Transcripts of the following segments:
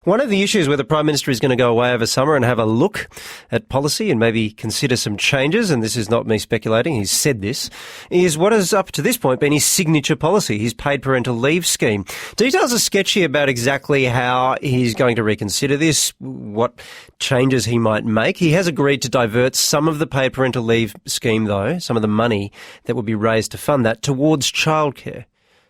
One of the issues where the Prime Minister is going to go away over summer and have a look at policy and maybe consider some changes, and this is not me speculating, he's said this, is what has up to this point been his signature policy, his paid parental leave scheme. Details are sketchy about exactly how he's going to reconsider this, what changes he might make. He has agreed to divert some of the paid parental leave scheme, though, some of the money that would be raised to fund that, towards childcare.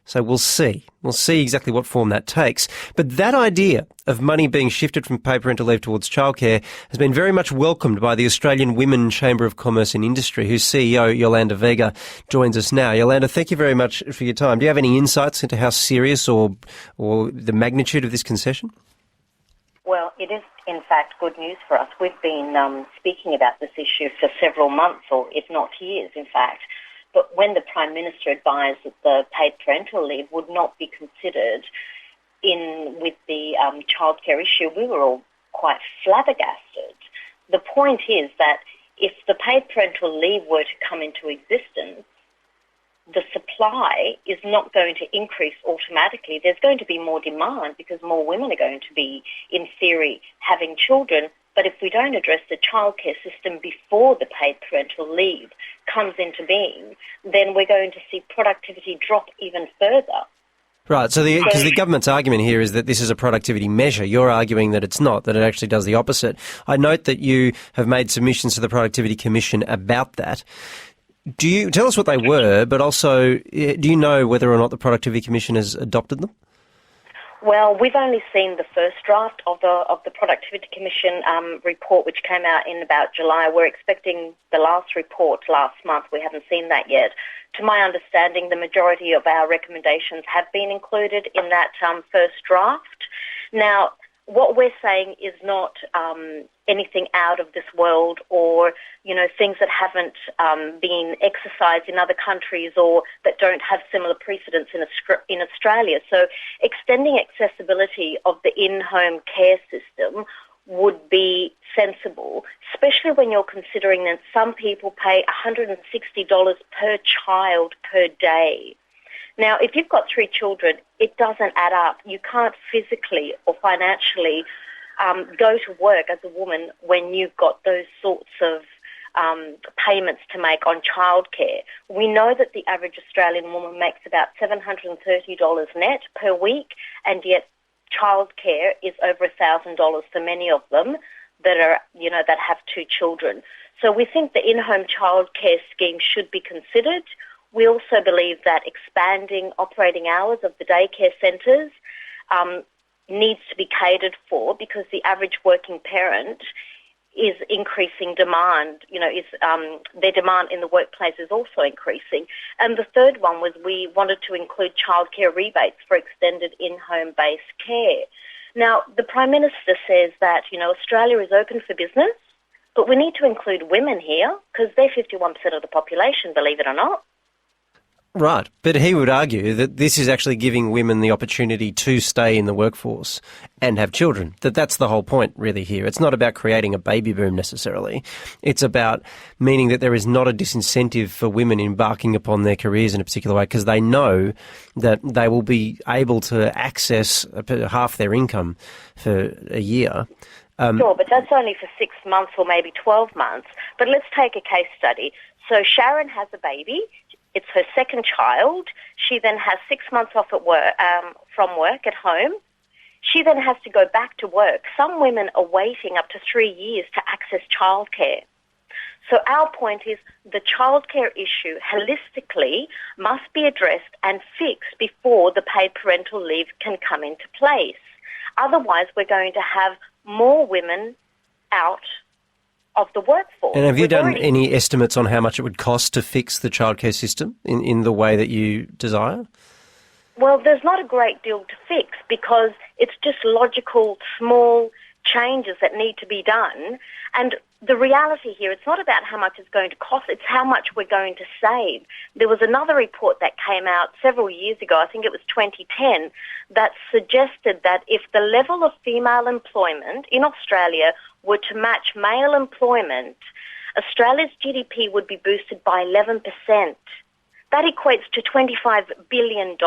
So we'll see. We'll see exactly what form that takes. But that idea of money being shifted from paid parental leave towards childcare has been very much welcomed by the Australian Women Chamber of Commerce and Industry, whose CEO, Yolanda Vega, joins us now. Yolanda, thank you very much for your time. Do you have any insights into how serious or the magnitude of this concession? Well, it is, in fact, good news for us. We've been speaking about this issue for several months, or if not years, in fact. But when the Prime Minister advised that the paid parental leave would not be considered with the childcare issue, we were all quite flabbergasted. The point is that if the paid parental leave were to come into existence, the supply is not going to increase automatically. There's going to be more demand because more women are going to be, in theory, having children. But if we don't address the childcare system before the paid parental leave comes into being, then we're going to see productivity drop even further. Right, so because the government's argument here is that this is a productivity measure. You're arguing that it's not, that it actually does the opposite. I note that you have made submissions to the Productivity Commission about that. Do you tell us what they were, but also do you know whether or not the Productivity Commission has adopted them? Well, we've only seen the first draft of the Productivity Commission report, which came out in about July. We're expecting the last report last month. We haven't seen that yet. To my understanding, the majority of our recommendations have been included in that first draft. Now, what we're saying is not anything out of this world or, things that haven't been exercised in other countries or that don't have similar precedents in Australia. So extending accessibility of the in-home care system would be sensible, especially when you're considering that some people pay $160 per child per day. Now, if you've got 3 children, it doesn't add up. You can't physically or financially go to work as a woman when you've got those sorts of payments to make on childcare. We know that the average Australian woman makes about $730 net per week, and yet childcare is over $1,000 for many of them that are, that have 2 children. So we think the in-home childcare scheme should be considered. We also believe that expanding operating hours of the daycare centres needs to be catered for because the average working parent is increasing demand, their demand in the workplace is also increasing. And the third one was we wanted to include childcare rebates for extended in-home based care. Now, the Prime Minister says that, Australia is open for business, but we need to include women here because they're 51% of the population, believe it or not. Right, but he would argue that this is actually giving women the opportunity to stay in the workforce and have children, that's the whole point really here. It's not about creating a baby boom necessarily. It's about meaning that there is not a disincentive for women embarking upon their careers in a particular way because they know that they will be able to access half their income for a year. Sure, but that's only for 6 months or maybe 12 months. But let's take a case study. So Sharon has a baby. It's her second child. She then has 6 months off at work, from work at home. She then has to go back to work. Some women are waiting up to 3 years to access childcare. So our point is the childcare issue holistically must be addressed and fixed before the paid parental leave can come into place. Otherwise, we're going to have more women out of the workforce. And have you done any estimates on how much it would cost to fix the childcare system in the way that you desire? Well, there's not a great deal to fix because it's just logical, small changes that need to be done. And the reality here, it's not about how much it's going to cost, it's how much we're going to save. There was another report that came out several years ago, I think it was 2010, that suggested that if the level of female employment in Australia were to match male employment, Australia's GDP would be boosted by 11%. That equates to $25 billion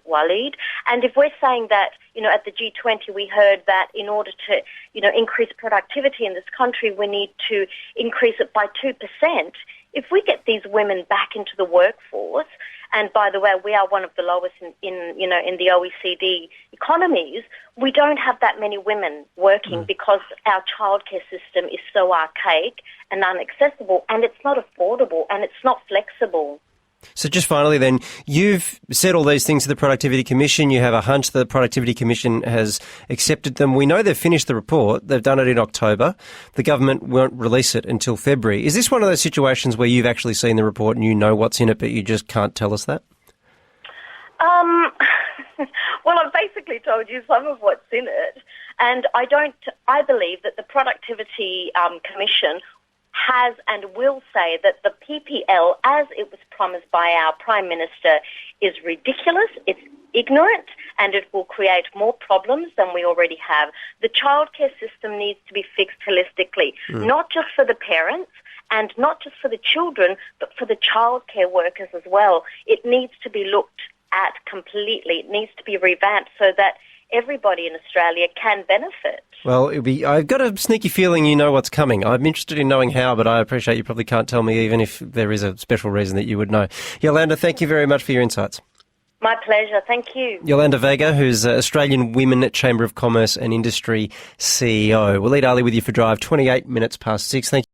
Waleed. And if we're saying that, at the G20 we heard that in order to, increase productivity in this country, we need to increase it by 2%. If we get these women back into the workforce, and by the way, we are one of the lowest in the OECD economies, we don't have that many women working because our childcare system is so archaic and inaccessible, and it's not affordable and it's not flexible. So just finally then, you've said all these things to the Productivity Commission. You have a hunch that the Productivity Commission has accepted them. We know they've finished the report. They've done it in October. The government won't release it until February. Is this one of those situations where you've actually seen the report and you know what's in it, but you just can't tell us that? Well, I've basically told you some of what's in it. And I believe that the Productivity Commission has and will say that the PPL, as it was promised by our Prime Minister, is ridiculous, it's ignorant, and it will create more problems than we already have. The childcare system needs to be fixed holistically, not just for the parents and not just for the children, but for the childcare workers as well. It needs to be looked at completely. It needs to be revamped so that everybody in Australia can benefit. Well, I've got a sneaky feeling you know what's coming. I'm interested in knowing how, but I appreciate you probably can't tell me, even if there is a special reason that you would know. Yolanda, thank you very much for your insights. My pleasure. Thank you. Yolanda Vega, who's Australian Women Chamber of Commerce and Industry CEO. Waleed Aly with you for Drive, 28 minutes past 6. Thank you.